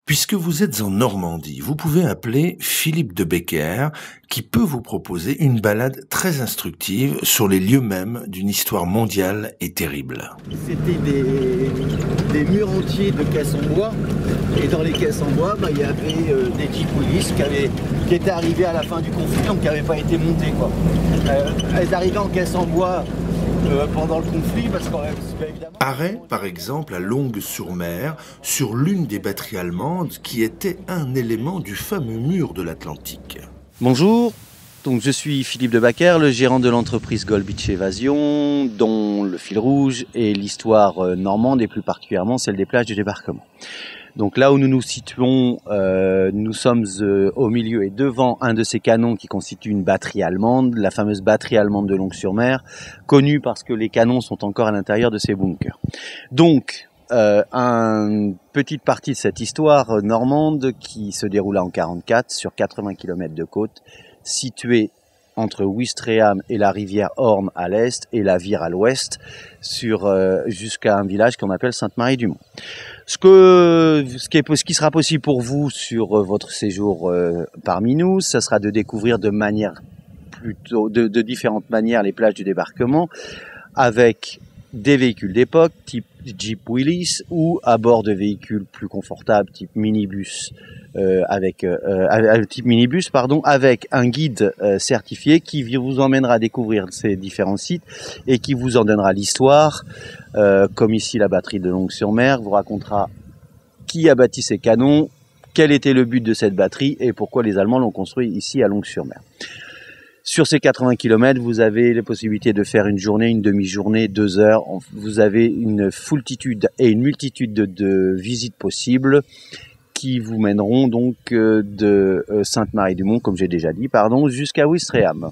Puisque vous êtes en Normandie, vous pouvez appeler Philippe de Becker qui peut vous proposer une balade très instructive sur les lieux mêmes d'une histoire mondiale et terrible. C'était des murs entiers de caisses en bois, et dans les caisses en bois, il y avait des Jeep Willys qui étaient arrivés à la fin du conflit, donc qui n'avaient pas été montés, quoi. Elles arrivaient en caisse en bois pendant le conflit, parce qu'évidemment... Arrêt, par exemple, à Longues-sur-Mer, sur l'une des batteries allemandes qui était un élément du fameux mur de l'Atlantique. Bonjour, donc je suis Philippe de Becker, le gérant de l'entreprise Gold Beach Évasion, dont le fil rouge est l'histoire normande et plus particulièrement celle des plages du débarquement. Donc là où nous nous situons, nous sommes au milieu et devant un de ces canons qui constitue une batterie allemande, la fameuse batterie allemande de Longues-sur-Mer, connue parce que les canons sont encore à l'intérieur de ces bunkers. Donc, une petite partie de cette histoire normande qui se déroula en 1944 sur 80 km de côte, située entre Ouistreham et la rivière Orne à l'est et la Vire à l'ouest, jusqu'à un village qu'on appelle Sainte-Marie-du-Mont. Ce qui sera possible pour vous sur votre séjour parmi nous, ça sera de découvrir de différentes manières les plages du débarquement avec des véhicules d'époque type Jeep Willys ou à bord de véhicules plus confortables type minibus avec un guide certifié qui vous emmènera à découvrir ces différents sites et qui vous en donnera l'histoire, comme ici la batterie de Longues-sur-Mer vous racontera qui a bâti ces canons, quel était le but de cette batterie et pourquoi les Allemands l'ont construit ici à Longues-sur-Mer. Sur ces 80 km, vous avez les possibilités de faire une journée, une demi-journée, 2 heures. Vous avez une foultitude et une multitude de visites possibles qui vous mèneront donc de Sainte-Marie-du-Mont, comme j'ai déjà dit, jusqu'à Ouistreham.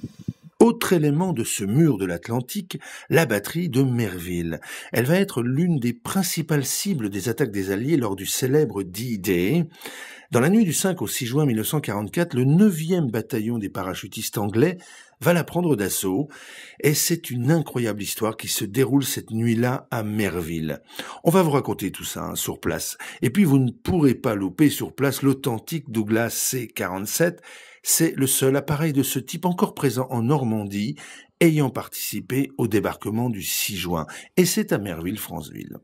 Autre élément de ce mur de l'Atlantique, la batterie de Merville. Elle va être l'une des principales cibles des attaques des Alliés lors du célèbre D-Day. Dans la nuit du 5 au 6 juin 1944, le 9e bataillon des parachutistes anglais va la prendre d'assaut et c'est une incroyable histoire qui se déroule cette nuit-là à Merville. On va vous raconter tout ça sur place. Et puis vous ne pourrez pas louper sur place l'authentique Douglas C-47. C'est le seul appareil de ce type encore présent en Normandie ayant participé au débarquement du 6 juin. Et c'est à Merville-Franceville.